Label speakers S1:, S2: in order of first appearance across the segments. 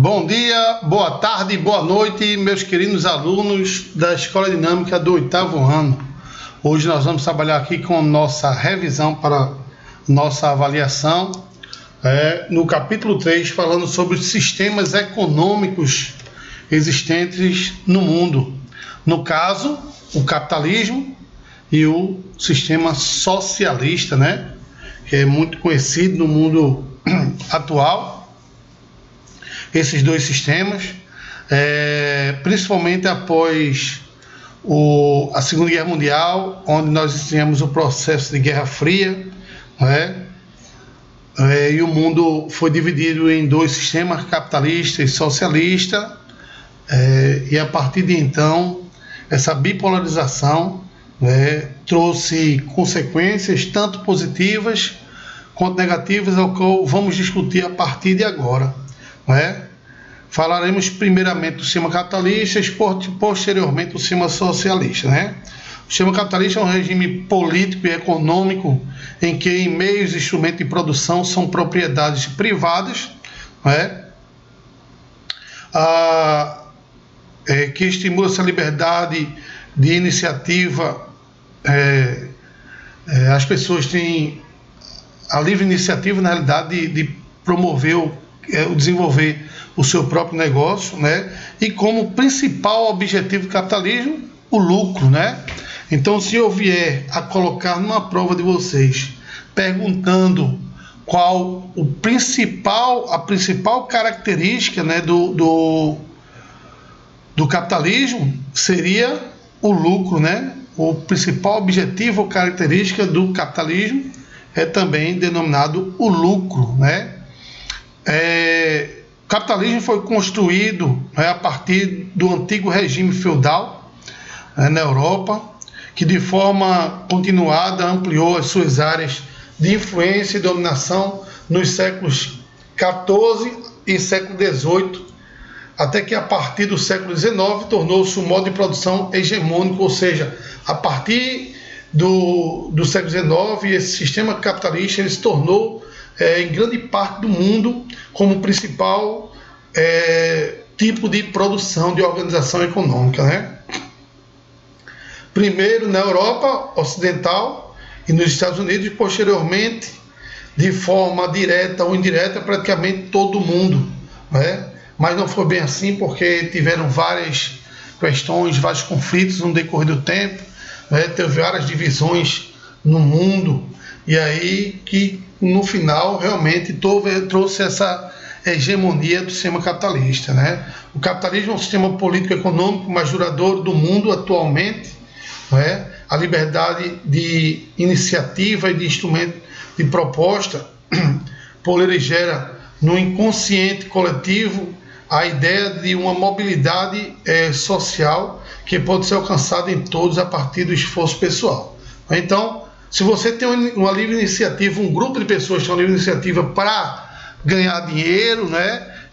S1: Bom dia, boa tarde, boa noite, meus queridos alunos da Escola Dinâmica do 8º ano. Hoje nós vamos trabalhar aqui com nossa revisão para nossa avaliação, no capítulo 3, falando sobre os sistemas econômicos existentes no mundo. No caso, o capitalismo e o sistema socialista, que é muito conhecido no mundo atual. Esses dois sistemas, principalmente após a Segunda Guerra Mundial, onde nós tínhamos o processo de Guerra Fria, e o mundo foi dividido em dois sistemas, capitalista e socialista, e a partir de então, essa bipolarização trouxe consequências tanto positivas quanto negativas, ao qual vamos discutir a partir de agora. Falaremos primeiramente do sistema capitalista e posteriormente do sistema socialista. O sistema capitalista é um regime político e econômico em que em meios e instrumentos de produção são propriedades privadas, que estimula essa liberdade de iniciativa. As pessoas têm a livre iniciativa, na realidade, de promover o desenvolver o seu próprio negócio, e como principal objetivo do capitalismo, o lucro, Então, se eu vier a colocar numa prova de vocês, perguntando qual a principal característica, do capitalismo, seria o lucro, O principal objetivo ou característica do capitalismo é também denominado o lucro, O capitalismo foi construído a partir do antigo regime feudal na Europa, que de forma continuada ampliou as suas áreas de influência e dominação nos séculos XIV e século XVIII, até que a partir do século XIX tornou-se um modo de produção hegemônico, ou seja, a partir do século XIX, esse sistema capitalista ele se tornou em grande parte do mundo como o principal tipo de produção, de organização econômica, Primeiro na Europa Ocidental e nos Estados Unidos, e posteriormente, de forma direta ou indireta, praticamente todo o mundo, Mas não foi bem assim, porque tiveram várias questões, vários conflitos no decorrer do tempo, teve várias divisões no mundo, e aí que no final realmente trouxe essa hegemonia do sistema capitalista, O capitalismo é um sistema político-econômico mais duradouro do mundo atualmente, A liberdade de iniciativa e de instrumento de proposta gera no inconsciente coletivo a ideia de uma mobilidade social que pode ser alcançada em todos a partir do esforço pessoal. Então, se você tem uma livre iniciativa, um grupo de pessoas que tem uma livre iniciativa para ganhar dinheiro,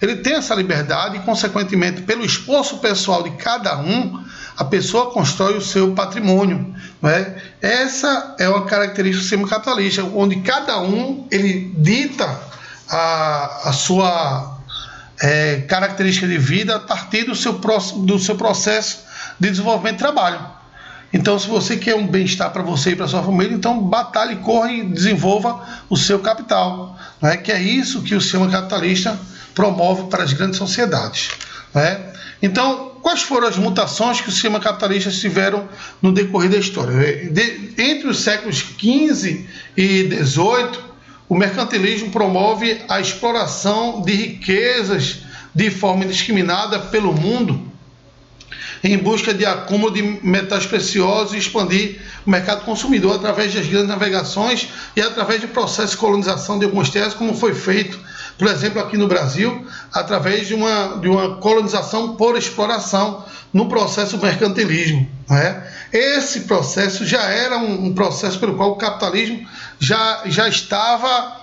S1: ele tem essa liberdade e, consequentemente, pelo esforço pessoal de cada um, a pessoa constrói o seu patrimônio, Essa é uma característica do sistema capitalista, onde cada um ele dita a sua característica de vida a partir do seu processo de desenvolvimento de trabalho. Então, se você quer um bem-estar para você e para sua família, então batalhe, corra e desenvolva o seu capital, que é isso que o sistema capitalista promove para as grandes sociedades, Então, quais foram as mutações que o sistema capitalista tiveram no decorrer da história? Entre os séculos XV e XVIII, o mercantilismo promove a exploração de riquezas de forma indiscriminada pelo mundo, em busca de acúmulo de metais preciosos e expandir o mercado consumidor através das grandes navegações e através do processo de colonização de algumas terras, como foi feito, por exemplo, aqui no Brasil, através de uma colonização por exploração no processo do mercantilismo. Esse processo já era um processo pelo qual o capitalismo já estava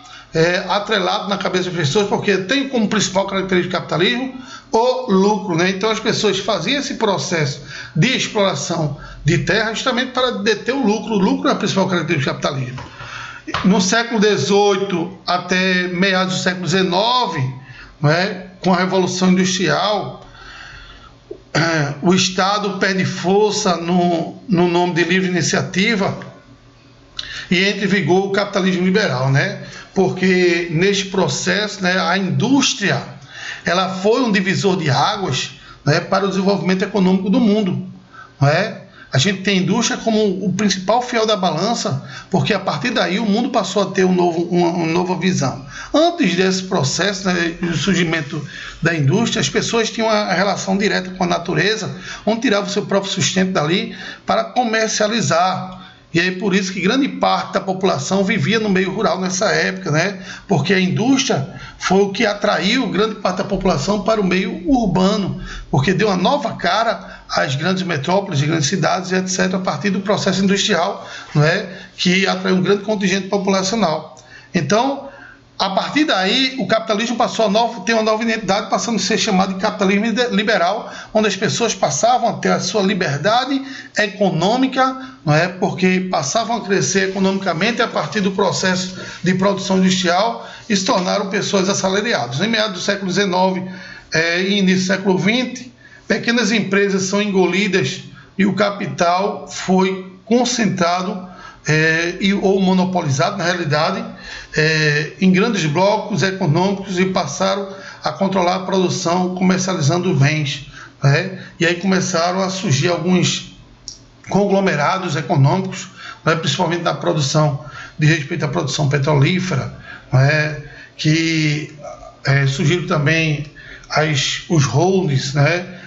S1: atrelado na cabeça das pessoas, porque tem como principal característica do capitalismo o lucro, Então as pessoas faziam esse processo de exploração de terra justamente para deter o lucro. O lucro é a principal característica do capitalismo. No século XVIII até meados do século XIX, né, com a Revolução Industrial, o Estado perde força no nome de livre iniciativa e entra em vigor o capitalismo liberal, né? Porque neste processo, né, a indústria ela foi um divisor de águas, né, para o desenvolvimento econômico do mundo, né? A gente tem a indústria como o principal fiel da balança, porque a partir daí o mundo passou a ter uma nova visão. Antes desse processo, né, do surgimento da indústria, as pessoas tinham uma relação direta com a natureza, onde tiravam o seu próprio sustento dali para comercializar. E aí por isso que grande parte da população vivia no meio rural nessa época, né? Porque a indústria foi o que atraiu grande parte da população para o meio urbano, porque deu uma nova cara às grandes metrópoles, grandes cidades, etc., a partir do processo industrial, não é? Que atraiu um grande contingente populacional. Então, a partir daí, o capitalismo passou a ter uma nova identidade, passando a ser chamado de capitalismo liberal, onde as pessoas passavam a ter a sua liberdade econômica, não é? Porque passavam a crescer economicamente a partir do processo de produção industrial e se tornaram pessoas assalariadas. Em meados do século XIX e início do século XX, pequenas empresas são engolidas e o capital foi concentrado ou monopolizado, na realidade, em grandes blocos econômicos e passaram a controlar a produção, comercializando bens, né? E aí começaram a surgir alguns conglomerados econômicos, né? Principalmente na produção, de respeito à produção petrolífera, né? Que surgiram também os holdings, né?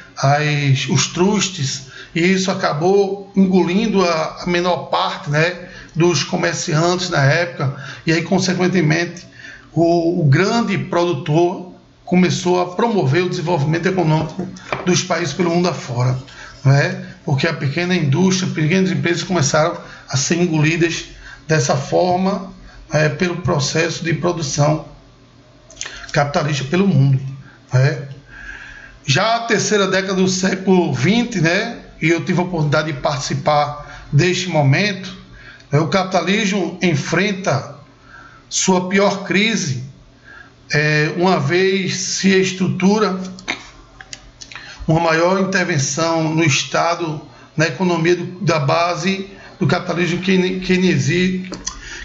S1: Os trusts, e isso acabou engolindo a menor parte, né, dos comerciantes na época, e aí, consequentemente, o grande produtor começou a promover o desenvolvimento econômico dos países pelo mundo afora, né, porque a pequena indústria, pequenas empresas começaram a ser engolidas dessa forma pelo processo de produção capitalista pelo mundo, né. Já a terceira década do século XX, né, e eu tive a oportunidade de participar deste momento, o capitalismo enfrenta sua pior crise, uma vez se estrutura uma maior intervenção no Estado, na economia da base do capitalismo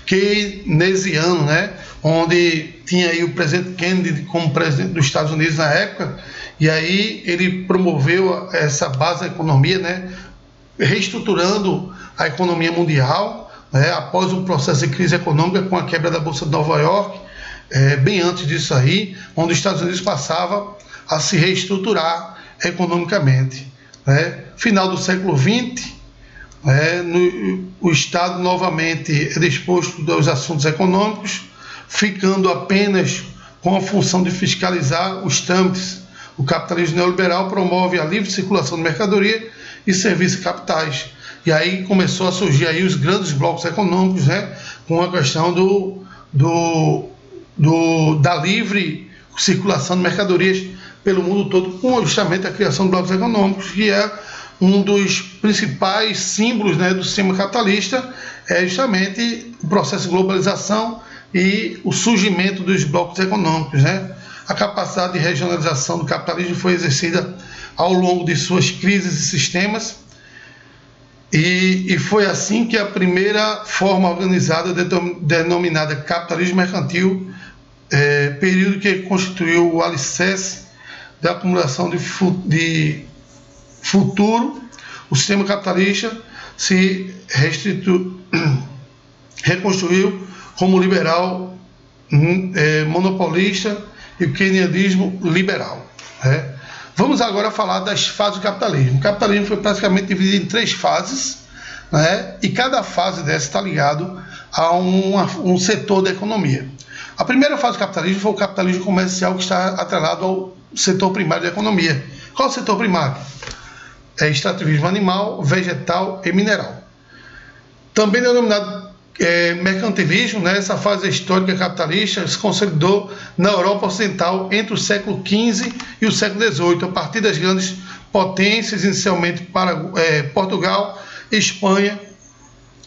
S1: keynesiano, né, onde tinha aí o presidente Kennedy como presidente dos Estados Unidos na época, e aí ele promoveu essa base da economia, né, reestruturando a economia mundial, né, após um processo de crise econômica com a quebra da Bolsa de Nova York, bem antes disso aí, onde os Estados Unidos passava a se reestruturar economicamente, né. Final do século XX, o Estado novamente é disposto aos assuntos econômicos, ficando apenas com a função de fiscalizar os trâmites. O capitalismo neoliberal promove a livre circulação de mercadoria e serviços e capitais. E aí começou a surgir aí os grandes blocos econômicos, né, com a questão da livre circulação de mercadorias pelo mundo todo, com justamente a criação de blocos econômicos, que é um dos principais símbolos, né, do sistema capitalista, é justamente o processo de globalização e o surgimento dos blocos econômicos, né? A capacidade de regionalização do capitalismo foi exercida ao longo de suas crises e sistemas, e foi assim que a primeira forma organizada, denominada capitalismo mercantil, período que constituiu o alicerce da acumulação de futuro, o sistema capitalista se reconstruiu como liberal, monopolista e o keynesianismo liberal, né? Vamos agora falar das fases do capitalismo. O capitalismo foi praticamente dividido em 3 fases, né? E cada fase dessa está ligado a um setor da economia. A primeira fase do capitalismo foi o capitalismo comercial, que está atrelado ao setor primário da economia. Qual é o setor primário? Extrativismo animal, vegetal e mineral. Também denominado mercantilismo, né? Essa fase histórica capitalista se consolidou na Europa Ocidental entre o século XV e o século XVIII, a partir das grandes potências, inicialmente para Portugal, Espanha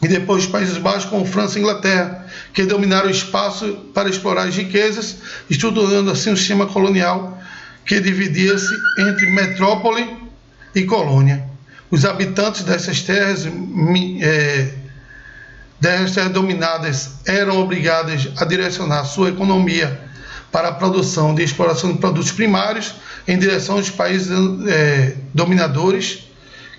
S1: e depois os Países Baixos, como França e Inglaterra, que dominaram o espaço para explorar as riquezas, estruturando assim um sistema colonial que dividia-se entre metrópole e colônia. Os habitantes dessas terras dominadas eram obrigados a direcionar sua economia para a produção de exploração de produtos primários em direção aos países dominadores,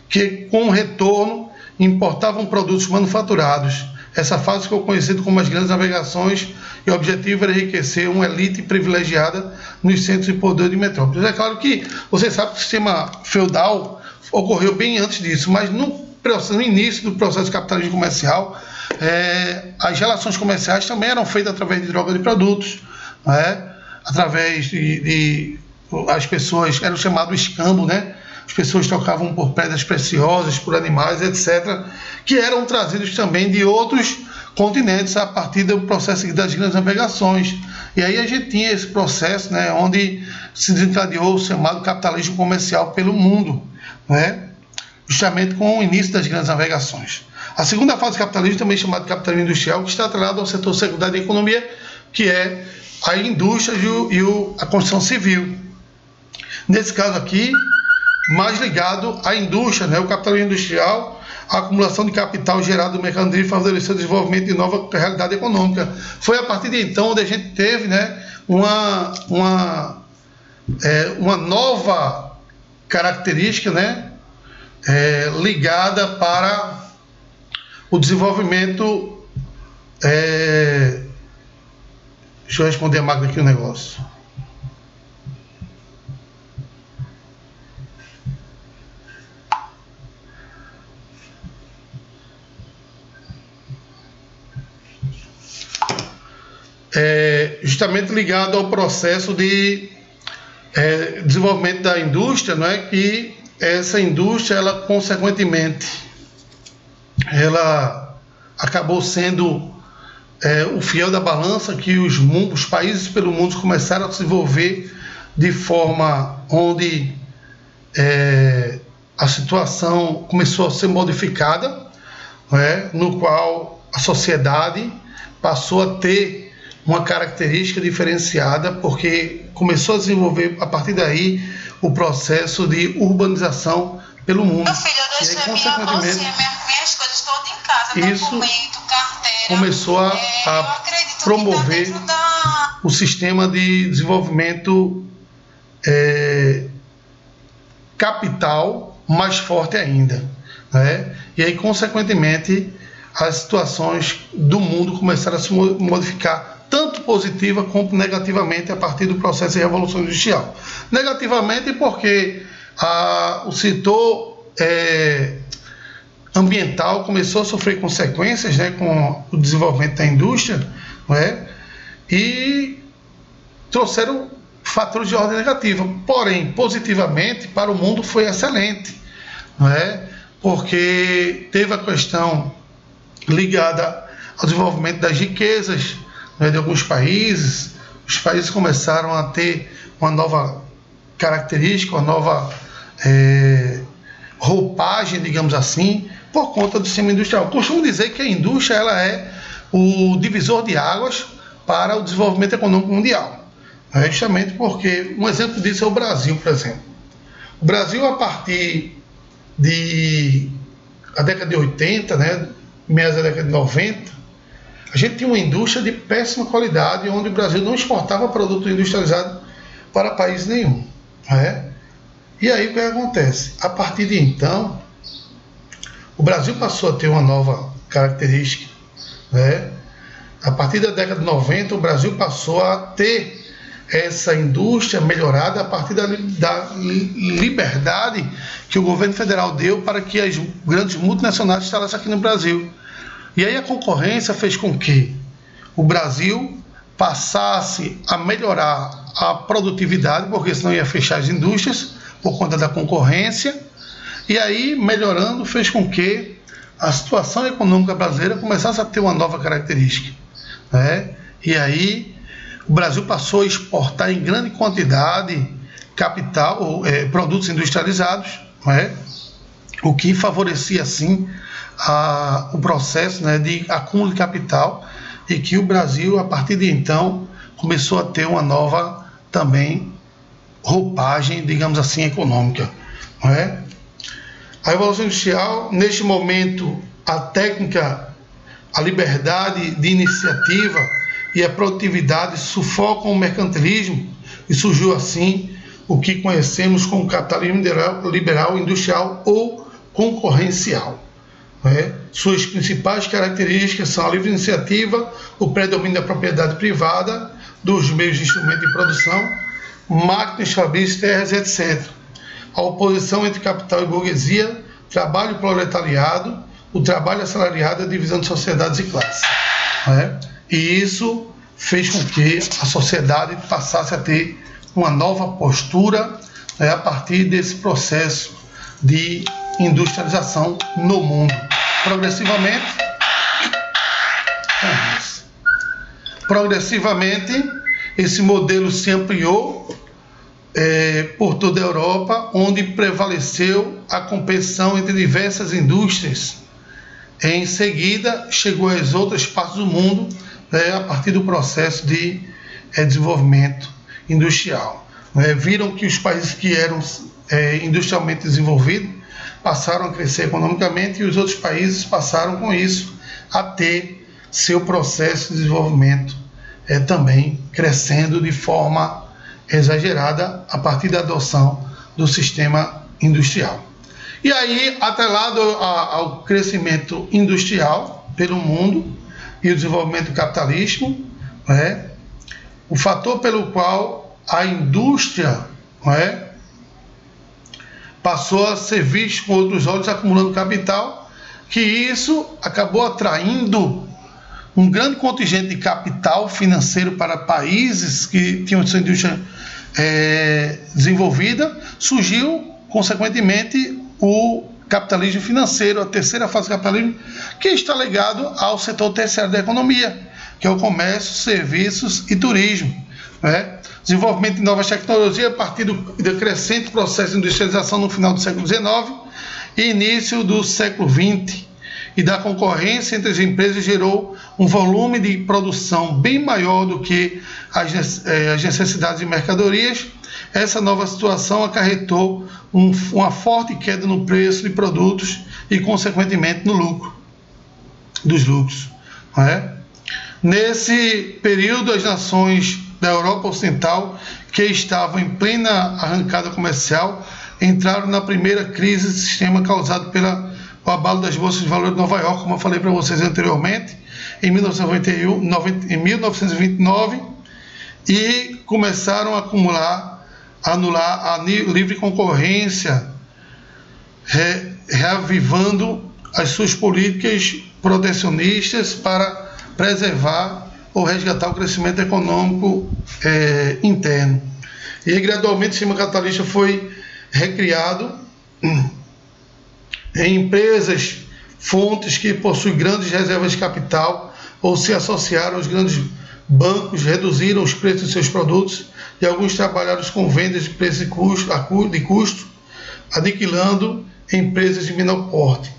S1: que com o retorno importavam produtos manufaturados. Essa fase ficou conhecida como as grandes navegações e o objetivo era enriquecer uma elite privilegiada nos centros de poder de metrópoles. É claro que você sabe que o sistema feudal ocorreu bem antes disso, mas no início do processo de capitalismo comercial, as relações comerciais também eram feitas através de troca de produtos, através as pessoas, era o chamado escambo, as pessoas trocavam por pedras preciosas, por animais, etc., que eram trazidos também de outros continentes a partir do processo das grandes navegações. E aí a gente tinha esse processo, onde se desencadeou o chamado capitalismo comercial pelo mundo, justamente com o início das grandes navegações. A segunda fase do capitalismo, também chamada de capitalismo industrial, que está atrelado ao setor secundário da economia, que é a indústria e a construção civil. Nesse caso aqui, mais ligado à indústria, o capitalismo industrial, a acumulação de capital gerado no mercado livre favoreceu o desenvolvimento de nova realidade econômica. Foi a partir de então onde a gente teve uma nova característica ligada para o desenvolvimento. Deixa eu responder a máquina aqui um negócio. Justamente ligado ao processo de desenvolvimento da indústria, que essa indústria, ela consequentemente, ela acabou sendo o fiel da balança, que os países pelo mundo começaram a se desenvolver de forma onde a situação começou a ser modificada, no qual a sociedade passou a ter uma característica diferenciada, porque começou a desenvolver, a partir daí, o processo de urbanização pelo mundo.
S2: Meu filho, eu deixei minhas coisas todas em casa,
S1: isso
S2: documento, carteira.
S1: Começou a promover o sistema de desenvolvimento capital mais forte ainda, E aí, consequentemente, as situações do mundo começaram a se modificar, tanto positiva como negativamente, a partir do processo de revolução industrial. Negativamente porque o setor ambiental começou a sofrer consequências, com o desenvolvimento da indústria, e trouxeram fatores de ordem negativa. Porém, positivamente, para o mundo foi excelente, porque teve a questão ligada ao desenvolvimento das riquezas de alguns países. Os países começaram a ter uma nova característica, uma nova roupagem, digamos assim, por conta do sistema industrial. Costumo dizer que a indústria, ela é o divisor de águas para o desenvolvimento econômico mundial, justamente porque um exemplo disso é o Brasil, por exemplo. O Brasil, a partir da década de 80, meados da década de 90, a gente tinha uma indústria de péssima qualidade, onde o Brasil não exportava produto industrializado para país nenhum. E aí o que acontece? A partir de então, o Brasil passou a ter uma nova característica. A partir da década de 90, o Brasil passou a ter essa indústria melhorada a partir da liberdade que o governo federal deu para que as grandes multinacionais instalassem aqui no Brasil. E aí a concorrência fez com que o Brasil passasse a melhorar a produtividade, porque senão ia fechar as indústrias por conta da concorrência. E aí, melhorando, fez com que a situação econômica brasileira começasse a ter uma nova característica. E aí o Brasil passou a exportar em grande quantidade produtos industrializados, o que favorecia, assim, o processo, né, de acúmulo de capital, e que o Brasil, a partir de então, começou a ter uma nova também roupagem, digamos assim, econômica, não é? A Revolução Industrial, neste momento, a técnica, a liberdade de iniciativa e a produtividade sufocam o mercantilismo, e surgiu assim o que conhecemos como capitalismo liberal industrial ou concorrencial. Suas principais características são a livre iniciativa, o predomínio da propriedade privada, dos meios de instrumento de produção, máquinas, fabricos, terras, etc. A oposição entre capital e burguesia, trabalho e proletariado, o trabalho assalariado e a divisão de sociedades e classes. E isso fez com que a sociedade passasse a ter uma nova postura, a partir desse processo de industrialização no mundo. Progressivamente, esse modelo se ampliou por toda a Europa, onde prevaleceu a competição entre diversas indústrias. Em seguida, chegou às outras partes do mundo, a partir do processo de desenvolvimento industrial. Viram que os países que eram industrialmente desenvolvidos passaram a crescer economicamente, e os outros países passaram com isso a ter seu processo de desenvolvimento também crescendo de forma exagerada a partir da adoção do sistema industrial. E aí, atrelado ao crescimento industrial pelo mundo e o desenvolvimento do capitalismo, o fator pelo qual a indústria passou a ser visto com outros olhos, acumulando capital, que isso acabou atraindo um grande contingente de capital financeiro para países que tinham sua indústria desenvolvida. Surgiu, consequentemente, o capitalismo financeiro, a terceira fase do capitalismo, que está ligado ao setor terciário da economia, que é o comércio, serviços e turismo. Desenvolvimento de novas tecnologias a partir do crescente processo de industrialização no final do século XIX e início do século XX, e da concorrência entre as empresas gerou um volume de produção bem maior do que as necessidades de mercadorias. Essa nova situação acarretou uma forte queda no preço de produtos e, consequentemente, no lucro dos lucros. Nesse período, as nações da Europa Ocidental, que estavam em plena arrancada comercial, entraram na primeira crise de sistema causado pelo abalo das bolsas de valores de Nova York, como eu falei para vocês anteriormente, em 1929, e começaram a anular a livre concorrência, reavivando as suas políticas protecionistas para preservar ou resgatar o crescimento econômico interno. E aí, gradualmente, o sistema capitalista foi recriado em empresas, fontes que possuem grandes reservas de capital ou se associaram aos grandes bancos, reduziram os preços de seus produtos, e alguns trabalharam com vendas de preço de custo, aniquilando empresas de menor porte.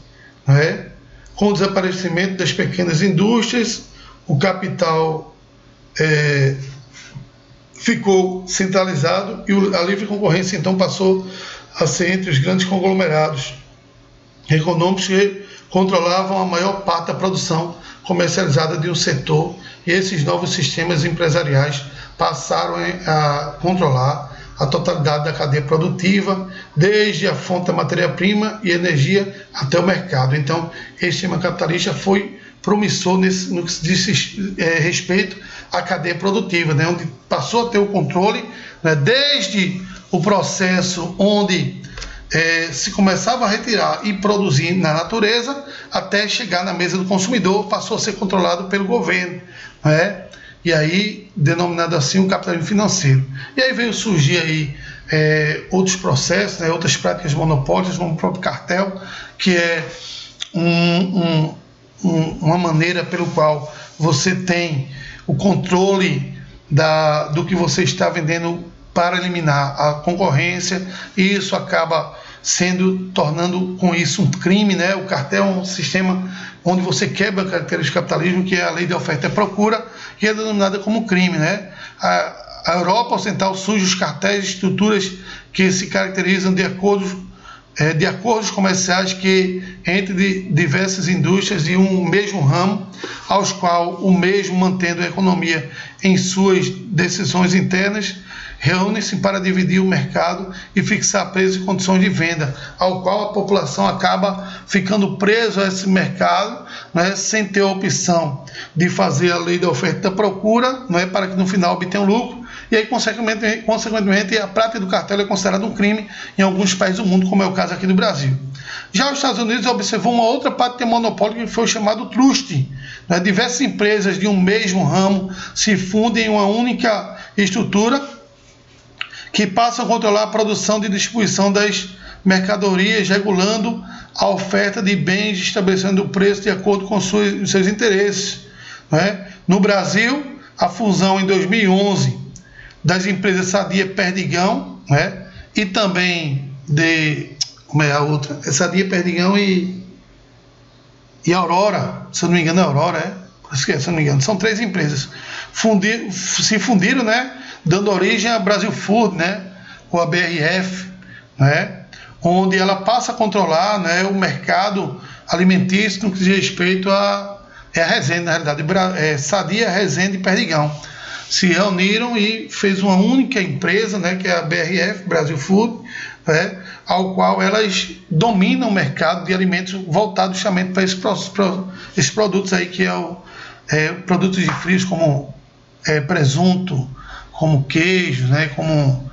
S1: Com o desaparecimento das pequenas indústrias, o capital ficou centralizado e a livre concorrência então passou a ser entre os grandes conglomerados econômicos que controlavam a maior parte da produção comercializada de um setor, e esses novos sistemas empresariais passaram a controlar a totalidade da cadeia produtiva, desde a fonte da matéria-prima e energia até o mercado. Então, esse sistema capitalista foi promissor no que se diz respeito à cadeia produtiva, onde passou a ter o controle, desde o processo onde se começava a retirar e produzir na natureza, até chegar na mesa do consumidor, passou a ser controlado pelo governo, e aí denominado assim o capitalismo financeiro. E aí veio surgir aí outros processos, outras práticas monopólicas, como o próprio cartel, que é uma maneira pelo qual você tem o controle do que você está vendendo para eliminar a concorrência, e isso acaba tornando com isso um crime, né? O cartel é um sistema onde você quebra a característica do capitalismo, que é a lei de oferta e procura, que é denominada como crime, né? A Europa Ocidental surge os cartéis e estruturas que se caracterizam de acordos comerciais que entre diversas indústrias de um mesmo ramo, aos qual o mesmo, mantendo a economia em suas decisões internas, reúnem-se para dividir o mercado e fixar preços e condições de venda, ao qual a população acaba ficando preso a esse mercado, né, sem ter a opção de fazer a lei da oferta e da procura, né, para que no final obtenha um lucro. E aí, consequentemente, a prática do cartel é considerada um crime em alguns países do mundo, como é o caso aqui do Brasil. Já os Estados Unidos observou uma outra prática de monopólio que foi chamado trust. Né? Diversas empresas de um mesmo ramo se fundem em uma única estrutura que passam a controlar a produção e distribuição das mercadorias, regulando a oferta de bens, estabelecendo o preço de acordo com os seus interesses. Né? No Brasil, a fusão em 2011 das empresas Sadia Perdigão, né? E também como é a outra? É Sadia Perdigão e Aurora, se eu não me engano é Aurora, se eu não me engano, são 3 empresas, se fundiram, né? Dando origem à Brasil Food, né? Ou a BRF, né? Onde ela passa a controlar, né, o mercado alimentício no que diz respeito a Resende, na realidade, Sadia, Resende e Perdigão. Se reuniram e fez uma única empresa, né, que é a BRF, Brasil Food, né, ao qual elas dominam o mercado de alimentos voltados justamente para esses produtos aí, que produtos de frios como presunto, como queijo, né, como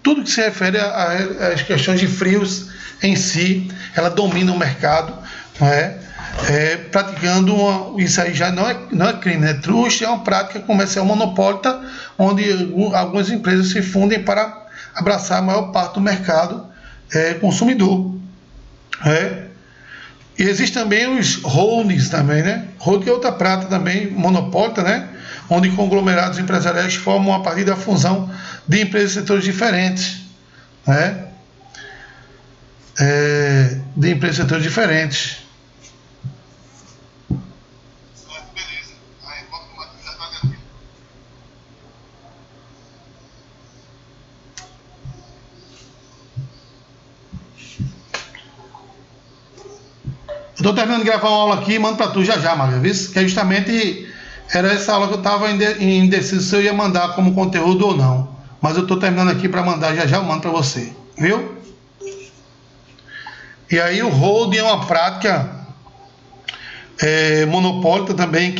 S1: tudo que se refere às questões de frios em si. Ela domina o mercado, né, praticando isso aí já não é crime, né? Truste é uma prática comercial monopólita, onde algumas empresas se fundem para abraçar a maior parte do mercado consumidor. E existem também os holdings também, né? Holding é outra prática também monopólita, né? Onde conglomerados empresariais formam a partir da fusão de empresas de setores diferentes, né? De empresas de setores diferentes. Estou terminando de gravar uma aula aqui e mando para tu já, Maria, viu? Que justamente era essa aula que eu estava indeciso se eu ia mandar como conteúdo ou não. Mas eu estou terminando aqui para mandar já eu mando para você, viu? E aí o holding é uma prática monopólita também,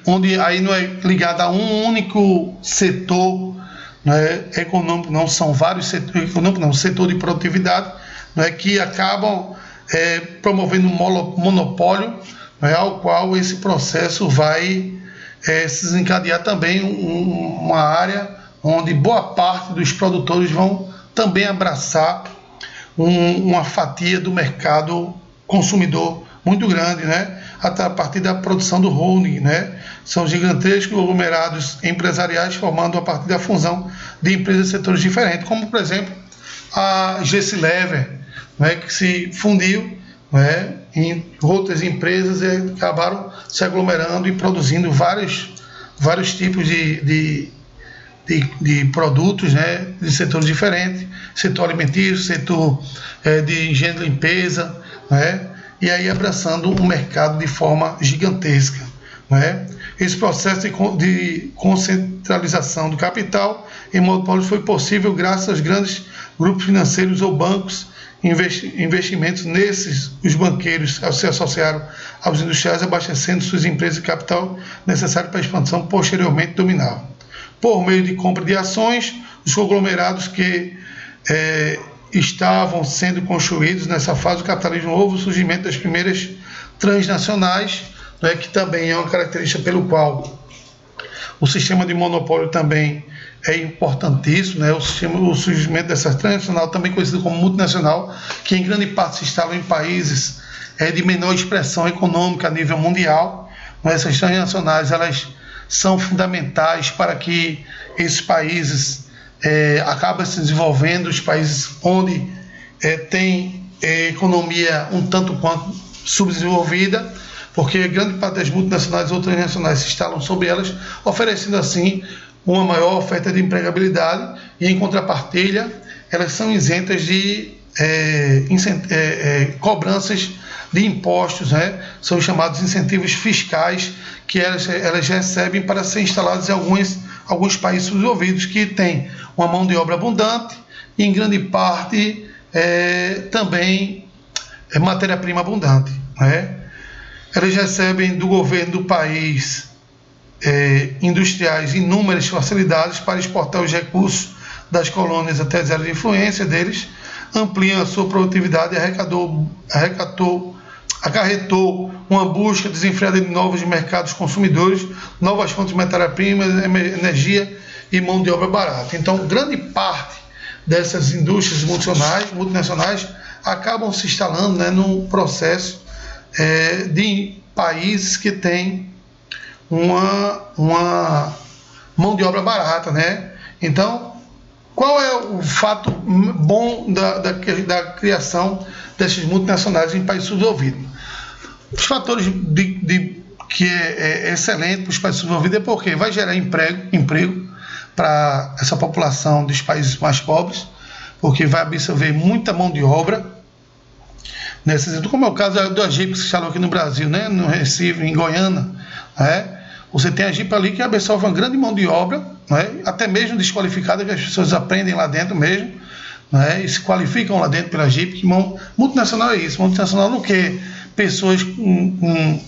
S1: onde aí não é ligada a um único setor, né, econômico, não, são vários setores econômicos, não, setor de produtividade, né, que acabam promovendo um monopólio, né, ao qual esse processo vai se desencadear também uma área onde boa parte dos produtores vão também abraçar uma fatia do mercado consumidor muito grande, né, a partir da produção do holding, né? São gigantescos aglomerados empresariais formando a partir da fusão de empresas de setores diferentes, como por exemplo a Gessilever, né, que se fundiu, né, em outras empresas e acabaram se aglomerando e produzindo vários tipos de produtos, né, de setores diferentes, setor alimentício, setor de higiene e limpeza, né, e aí abraçando um mercado de forma gigantesca, né. Esse processo de concentralização do capital em monopólios foi possível graças aos grandes grupos financeiros ou bancos, investimentos nesses. Os banqueiros se associaram aos industriais, abastecendo suas empresas de capital necessário para a expansão, posteriormente dominavam. Por meio de compra de ações, os conglomerados que estavam sendo construídos nessa fase do capitalismo, houve o surgimento das primeiras transnacionais, né, que também é uma característica pelo qual o sistema de monopólio também é importantíssimo, né? O surgimento dessa transnacional, também conhecido como multinacional, que em grande parte se instalam em países de menor expressão econômica a nível mundial. Essas transnacionais, elas são fundamentais para que esses países acaba se desenvolvendo, os países onde tem economia um tanto quanto subdesenvolvida, porque grande parte das multinacionais ou transnacionais se instalam sobre elas, oferecendo assim uma maior oferta de empregabilidade, e em contrapartida elas são isentas de cobranças de impostos, né? São chamados incentivos fiscais que elas recebem para ser instaladas em alguns países subdesenvolvidos que têm uma mão de obra abundante e em grande parte também matéria-prima abundante, né? Elas recebem do governo do país industriais inúmeras facilidades para exportar os recursos das colônias até zero de influência deles, ampliam a sua produtividade e acarretou uma busca desenfreada de novos mercados consumidores, novas fontes de matéria-prima, energia e mão de obra barata. Então, grande parte dessas indústrias multinacionais acabam se instalando, né, num processo de países que têm uma mão de obra barata, né? Então, qual é o fato bom da criação dessas multinacionais em países subdesenvolvidos? Os fatores que é excelente para os países subdesenvolvidos é porque vai gerar emprego para essa população dos países mais pobres, porque vai absorver muita mão de obra, como é o caso do Agip que se instalou aqui no Brasil, né? No Recife, em Goiânia, né? Você tem a Agip ali que absorve uma grande mão de obra, né? Até mesmo desqualificada, que as pessoas aprendem lá dentro mesmo, né? E se qualificam lá dentro pela Agip. Multinacional é isso, multinacional não quer pessoas com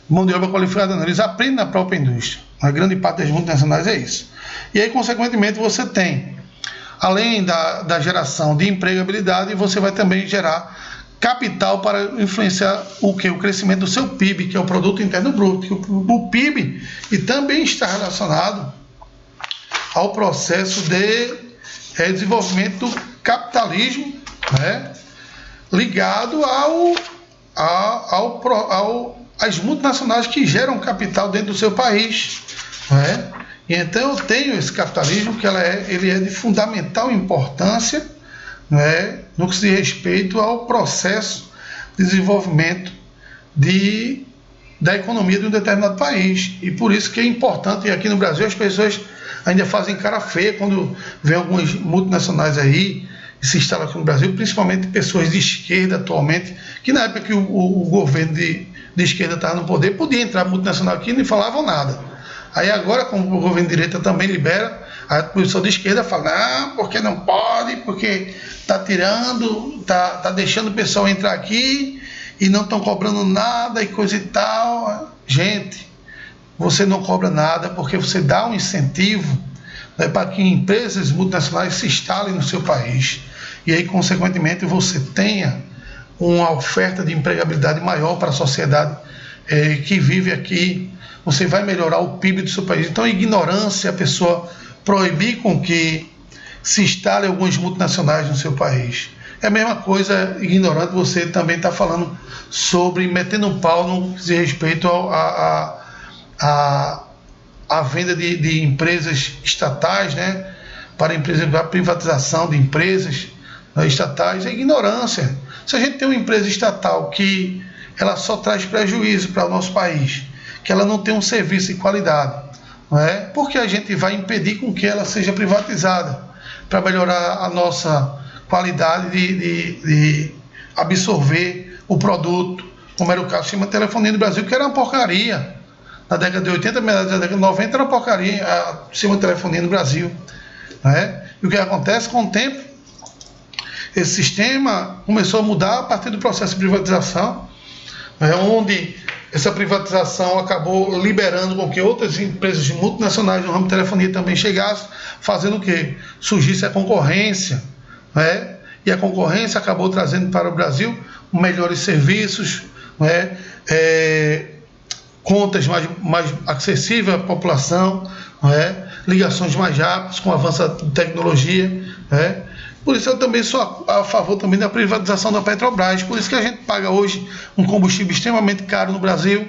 S1: mão de obra qualificada, não, eles aprendem na própria indústria. A grande parte das multinacionais é isso. E aí, consequentemente, você tem, além da geração de empregabilidade, você vai também gerar capital para influenciar o crescimento do seu PIB, que é o Produto Interno Bruto. O PIB e também está relacionado ao processo de desenvolvimento do capitalismo, né, ligado às multinacionais que geram capital dentro do seu país, né? E então eu tenho esse capitalismo que ele é de fundamental importância, né, no que se diz respeito ao processo de desenvolvimento da economia de um determinado país. E por isso que é importante, e aqui no Brasil as pessoas ainda fazem cara feia quando vê algumas multinacionais aí e se instalam aqui no Brasil, principalmente pessoas de esquerda atualmente, que na época que o governo de esquerda estava no poder, podia entrar multinacional aqui e não falavam nada. Aí agora, como o governo de direita também libera, a pessoa de esquerda fala, não, porque não pode, porque está tirando, está deixando o pessoal entrar aqui e não estão cobrando nada e coisa e tal. Gente, você não cobra nada porque você dá um incentivo, né, para que empresas multinacionais se instalem no seu país. E aí, consequentemente, você tenha uma oferta de empregabilidade maior para a sociedade que vive aqui. Você vai melhorar o PIB do seu país. Então, a ignorância, a pessoa proibir com que se instalem algumas multinacionais no seu país. É a mesma coisa, ignorante, você também está falando sobre metendo um pau no que diz respeito à venda de empresas estatais, né, para a privatização de empresas, né, estatais. É ignorância. Se a gente tem uma empresa estatal que ela só traz prejuízo para o nosso país, que ela não tem um serviço de qualidade, não é? Porque a gente vai impedir com que ela seja privatizada para melhorar a nossa qualidade de absorver o produto, como era o caso do sistema de telefonia no Brasil, que era uma porcaria. Na década de 80, na década de 90, era uma porcaria o sistema de telefonia no Brasil, não é? E o que acontece com o tempo, esse sistema começou a mudar a partir do processo de privatização, onde essa privatização acabou liberando com que outras empresas multinacionais no ramo de telefonia também chegassem, fazendo o quê? Surgisse a concorrência, né? E a concorrência acabou trazendo para o Brasil melhores serviços, né? Contas mais acessíveis à população, né? Ligações mais rápidas com o avanço da tecnologia, né? Por isso eu também sou a favor também da privatização da Petrobras. Por isso que a gente paga hoje um combustível extremamente caro no Brasil,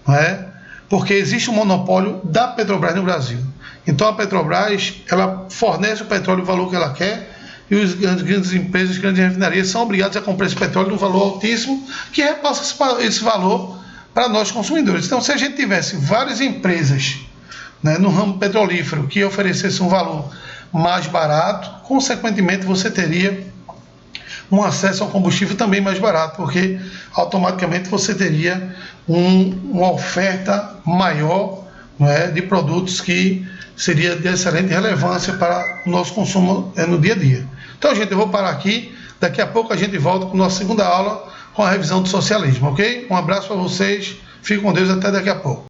S1: não é? Porque existe um monopólio da Petrobras no Brasil. Então a Petrobras, ela fornece o petróleo o valor que ela quer, e as grandes empresas, as grandes refinarias são obrigadas a comprar esse petróleo num valor altíssimo, que repassa esse valor para nós consumidores. Então, se a gente tivesse várias empresas, né, no ramo petrolífero que oferecessem um valor mais barato, consequentemente você teria um acesso ao combustível também mais barato, porque automaticamente você teria uma oferta maior, né, de produtos que seria de excelente relevância para o nosso consumo no dia a dia. Então, gente, eu vou parar aqui. Daqui a pouco a gente volta com a nossa segunda aula com a revisão do socialismo, ok? Um abraço para vocês. Fiquem com Deus. Até daqui a pouco.